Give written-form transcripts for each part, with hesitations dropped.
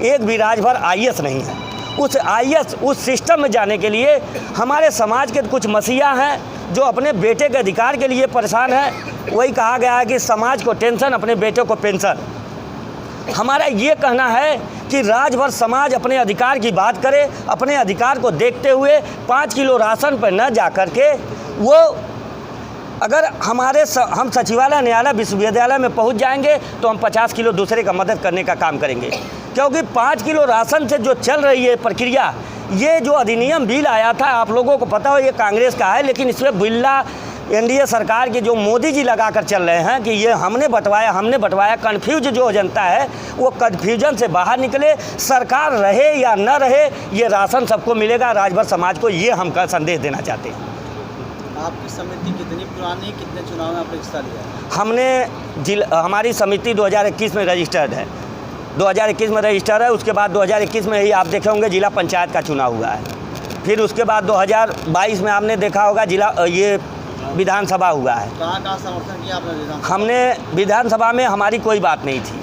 एक भी राजभर आईएएस नहीं है। उस आईएएस उस सिस्टम में जाने के लिए हमारे समाज के कुछ मसीहा हैं जो अपने बेटे के अधिकार के लिए परेशान हैं। वही कहा गया है कि समाज को टेंशन, अपने बेटे को पेंशन। हमारा ये कहना है कि राजभर समाज अपने अधिकार की बात करे, अपने अधिकार को देखते हुए 5 किलो राशन पर न जा कर के वो अगर हम सचिवालय, न्यायालय, विश्वविद्यालय में पहुंच जाएंगे तो हम 50 किलो दूसरे का मदद करने का काम करेंगे, क्योंकि 5 किलो राशन से जो चल रही है प्रक्रिया, ये जो अधिनियम बिल आया था, आप लोगों को पता हो ये कांग्रेस का है, लेकिन इसमें बिल्ला एनडीए सरकार के जो मोदी जी लगा कर चल रहे हैं कि ये हमने बंटवाया। कन्फ्यूज जो जनता है वो कन्फ्यूजन से बाहर निकले, सरकार रहे या न रहे ये राशन सबको मिलेगा, राजभर समाज को, ये हम का संदेश देना चाहते हैं। आपकी समिति कितनी पुरानी, कितने चुनाव में आपने हिस्सा लिया? हमारी समिति 2021 में रजिस्टर्ड है, 2021 में रजिस्टर्ड है। उसके बाद 2021 में ही आप देखे होंगे जिला पंचायत का चुनाव हुआ है। फिर उसके बाद 2022 में आपने देखा होगा ये विधानसभा हुआ है। कहाँ समर्थन किया आपने? हमने विधानसभा में हमारी कोई बात नहीं थी,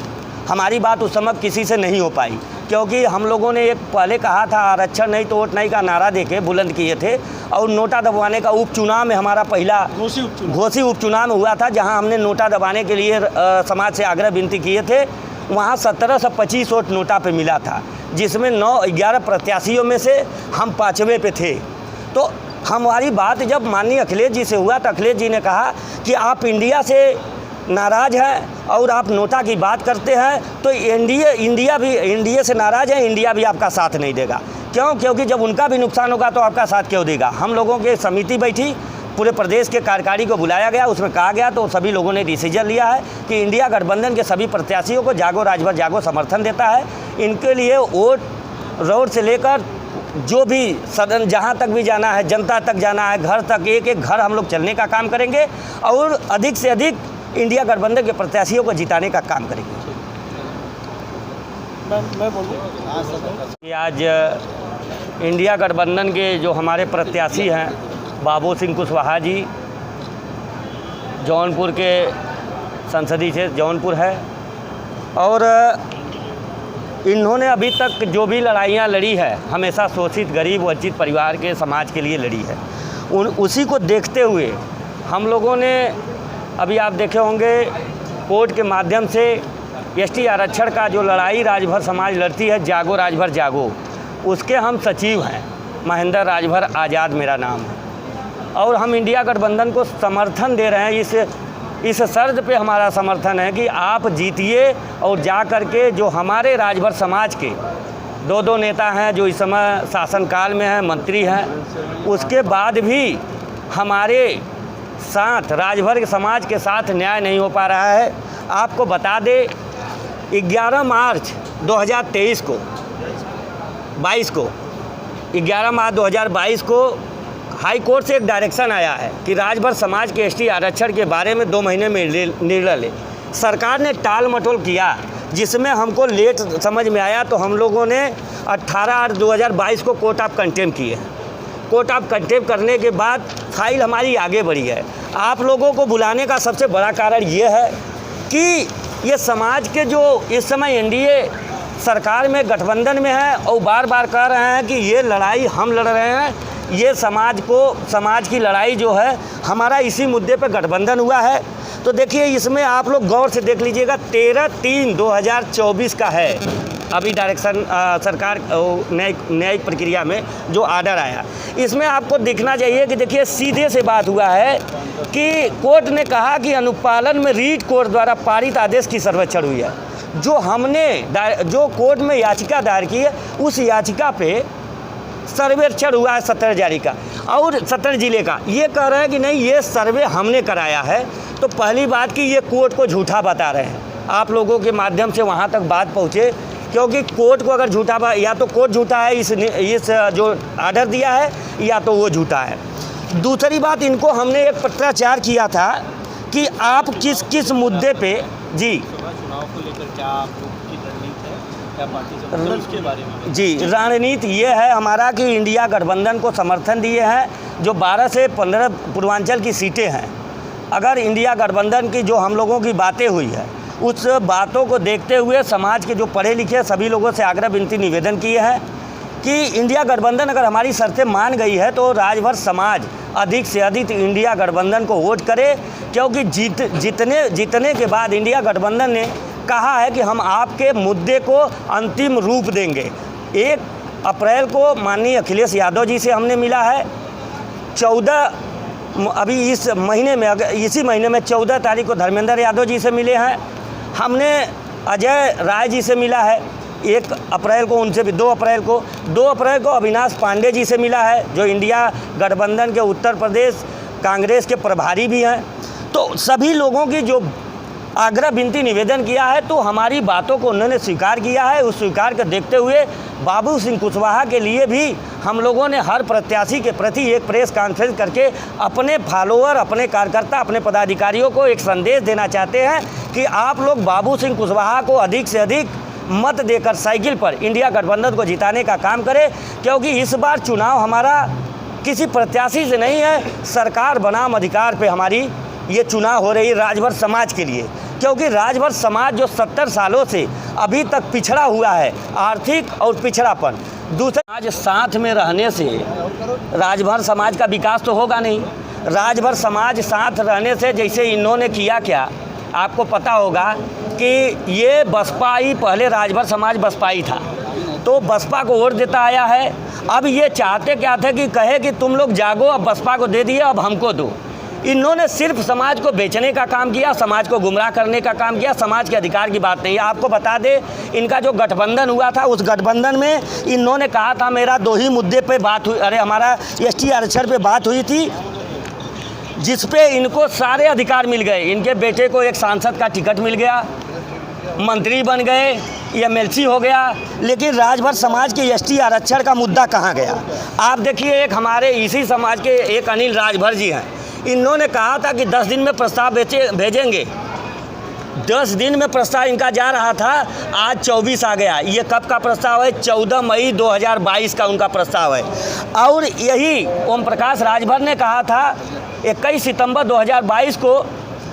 हमारी बात उस समय किसी से नहीं हो पाई, क्योंकि हम लोगों ने एक पहले कहा था आरक्षण नहीं तो वोट नहीं का नारा देके बुलंद किए थे, और नोटा दबाने का उपचुनाव में हमारा पहला घोषी उपचुनाव हुआ था, जहां हमने नोटा दबाने के लिए समाज से आग्रह विनती किए थे। वहां 1725 वोट नोटा पे मिला था, जिसमें 9-11 प्रत्याशियों में से हम 5वें पे थे। तो हमारी बात जब माननीय अखिलेश जी से हुआ तो अखिलेश जी ने कहा कि आप इंडिया से नाराज़ हैं और आप नोटा की बात करते हैं, तो इंडिया से नाराज़ है, इंडिया भी आपका साथ नहीं देगा। क्यों? क्योंकि जब उनका भी नुकसान होगा तो आपका साथ क्यों देगा। हम लोगों की समिति बैठी, पूरे प्रदेश के कार्यकारी को बुलाया गया, उसमें कहा गया तो सभी लोगों ने डिसीजन लिया है कि इंडिया गठबंधन के सभी प्रत्याशियों को जागो राजभर जागो समर्थन देता है। इनके लिए वोट रोड से लेकर जो भी सदन, जहाँ तक भी जाना है, जनता तक जाना है, घर तक, एक एक घर हम लोग चलने का काम करेंगे और अधिक से अधिक इंडिया गठबंधन के प्रत्याशियों को जिताने का काम करेंगे। मैं बोलूँ कि आज इंडिया गठबंधन के जो हमारे प्रत्याशी हैं बाबू सिंह कुशवाहा जी, जौनपुर के संसदीय क्षेत्र जौनपुर है, और इन्होंने अभी तक जो भी लड़ाइयाँ लड़ी है हमेशा शोषित, गरीब, वंचित परिवार के समाज के लिए लड़ी है। उसी को देखते हुए हम लोगों ने अभी आप देखे होंगे कोर्ट के माध्यम से एसटी आरक्षण का जो लड़ाई राजभर समाज लड़ती है, जागो राजभर जागो, उसके हम सचिव हैं। महेंद्र राजभर आज़ाद मेरा नाम है, और हम इंडिया गठबंधन को समर्थन दे रहे हैं। इस शर्त पे हमारा समर्थन है कि आप जीतिए और जा कर के जो हमारे राजभर समाज के 2 नेता हैं जो इस समय शासनकाल में हैं, मंत्री हैं, उसके बाद भी हमारे साथ राजभर के समाज के साथ न्याय नहीं हो पा रहा है। आपको बता दें 11 मार्च 2022 को 11 मार्च 2022 को हाई कोर्ट से एक डायरेक्शन आया है कि राजभर समाज के एसटी आरक्षण के बारे में 2 महीने में निर्णय ले। सरकार ने टाल मटोल किया, जिसमें हमको लेट समझ में आया, तो हम लोगों ने 18/8/2022 को कोर्ट ऑफ कंटेम्प्ट किए हैं। कोर्ट ऑफ कंटेम्प्ट करने के बाद फाइल हमारी आगे बढ़ी है। आप लोगों को बुलाने का सबसे बड़ा कारण ये है कि ये समाज के जो इस समय एनडीए सरकार में गठबंधन में है और बार बार कह रहे हैं कि ये लड़ाई हम लड़ रहे हैं, ये समाज की लड़ाई जो है हमारा इसी मुद्दे पर गठबंधन हुआ है। तो देखिए इसमें आप लोग गौर से देख लीजिएगा, 13/3/2024 का है अभी डायरेक्शन सरकार न्यायिक प्रक्रिया में जो आर्डर आया। इसमें आपको दिखना चाहिए कि देखिए सीधे से बात हुआ है कि कोर्ट ने कहा कि अनुपालन में रीट कोर्ट द्वारा पारित आदेश की सर्वेक्षण हुई है। जो कोर्ट में याचिका दायर की है उस याचिका पे सर्वेक्षण हुआ है 17 जारी का और 17 जिले का। ये कह रहे हैं कि नहीं ये सर्वे हमने कराया है। तो पहली बात कि ये कोर्ट को झूठा बता रहे हैं। आप लोगों के माध्यम से वहाँ तक बात पहुँचे, क्योंकि कोर्ट को अगर झूठा, या तो कोर्ट झूठा है इस जो आर्डर दिया है, या तो वो झूठा है। दूसरी बात, इनको हमने एक पत्राचार किया था कि आप किस मुद्दे पे जी चुनाव को लेकर क्या आपकी रणनीति है, क्या पार्टी से उसके बारे में? जी, रणनीति ये है हमारा कि इंडिया गठबंधन को समर्थन दिए हैं। जो 12 से 15 पूर्वांचल की सीटें हैं, अगर इंडिया गठबंधन की जो हम लोगों की बातें हुई है उस बातों को देखते हुए समाज के जो पढ़े लिखे सभी लोगों से आग्रह विनती निवेदन किए हैं कि इंडिया गठबंधन अगर हमारी शर्तें मान गई है तो राजभर समाज अधिक से अधिक इंडिया गठबंधन को वोट करे, क्योंकि जीतने के बाद इंडिया गठबंधन ने कहा है कि हम आपके मुद्दे को अंतिम रूप देंगे। 1 अप्रैल को माननीय अखिलेश यादव जी से हमने मिला है, 14 अभी इसी महीने में 14 तारीख को धर्मेंद्र यादव जी से मिले हैं, हमने अजय राय जी से मिला है 1 अप्रैल को, उनसे भी 2 अप्रैल को अविनाश पांडे जी से मिला है जो इंडिया गठबंधन के उत्तर प्रदेश कांग्रेस के प्रभारी भी हैं। तो सभी लोगों की जो आग्रह विनती निवेदन किया है तो हमारी बातों को उन्होंने स्वीकार किया है। उस स्वीकार को देखते हुए बाबू सिंह कुशवाहा के लिए भी हम लोगों ने हर प्रत्याशी के प्रति एक प्रेस कॉन्फ्रेंस करके अपने फॉलोअर, अपने कार्यकर्ता, अपने पदाधिकारियों को एक संदेश देना चाहते हैं कि आप लोग बाबू सिंह कुशवाहा को अधिक से अधिक मत देकर साइकिल पर इंडिया गठबंधन को जिताने का काम करें, क्योंकि इस बार चुनाव हमारा किसी प्रत्याशी से नहीं है, सरकार बनाम अधिकार पे हमारी ये चुनाव हो रही है राजभर समाज के लिए। क्योंकि राजभर समाज जो 70 सालों से अभी तक पिछड़ा हुआ है, आर्थिक और पिछड़ापन, दूसरे आज साथ में रहने से राजभर समाज का विकास तो होगा नहीं। राजभर समाज साथ रहने से जैसे इन्होंने किया क्या, आपको पता होगा कि ये बसपा ही, पहले राजभर समाज बसपा ही था तो बसपा को वोट देता आया है। अब ये चाहते क्या थे कि कहे कि तुम लोग जागो, अब बसपा को दे दिए, अब हमको दो। इन्होंने सिर्फ समाज को बेचने का काम किया, समाज को गुमराह करने का काम किया, समाज के अधिकार की बात नहीं है। आपको बता दें, इनका जो गठबंधन हुआ था उस गठबंधन में इन्होंने कहा था मेरा 2 ही मुद्दे पे बात हुई, हमारा ST आरक्षण पे बात हुई थी, जिस पे इनको सारे अधिकार मिल गए। इनके बेटे को एक सांसद का टिकट मिल गया, मंत्री बन गए, MLC हो गया, लेकिन राजभर समाज के ST आरक्षण का मुद्दा कहाँ गया। आप देखिए, एक हमारे इसी समाज के एक अनिल राजभर जी हैं, इन्होंने कहा था कि 10 दिन में प्रस्ताव भेजेंगे। 10 दिन में प्रस्ताव इनका जा रहा था, आज 24 आ गया। ये कब का प्रस्ताव है? 14 मई 2022 का उनका प्रस्ताव है। और यही ओम प्रकाश राजभर ने कहा था 21 सितंबर 2022 को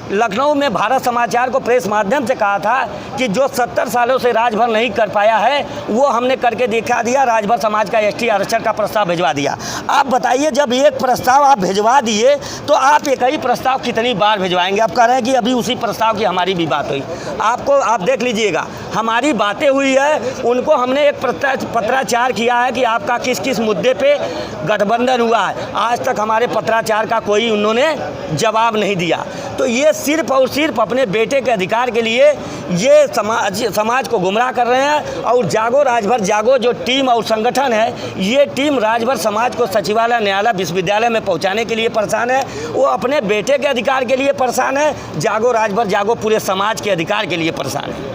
लखनऊ में भारत समाचार को प्रेस माध्यम से कहा था कि जो 70 सालों से राजभर नहीं कर पाया है वो हमने करके दिखा दिया, राजभर समाज का ST आरक्षण का प्रस्ताव भिजवा दिया। आप बताइए, जब एक प्रस्ताव आप भिजवा दिए तो आप एक ही प्रस्ताव कितनी बार भिजवाएंगे? आप कह रहे हैं कि अभी उसी प्रस्ताव की हमारी भी बात हुई। आप देख लीजिएगा, हमारी बातें हुई है, उनको हमने एक पत्राचार किया है कि आपका किस किस मुद्दे पे गठबंधन हुआ है। आज तक हमारे पत्राचार का कोई उन्होंने जवाब नहीं दिया। तो ये सिर्फ और सिर्फ अपने बेटे के अधिकार के लिए ये समाज को गुमराह कर रहे हैं। और जागो राजभर जागो जो टीम और संगठन है, ये टीम राजभर समाज को सचिवालय, न्यायालय, विश्वविद्यालय में पहुंचाने के लिए परेशान है। वो अपने बेटे के अधिकार के लिए परेशान है। जागो राजभर जागो पूरे समाज के अधिकार के लिए परेशान है।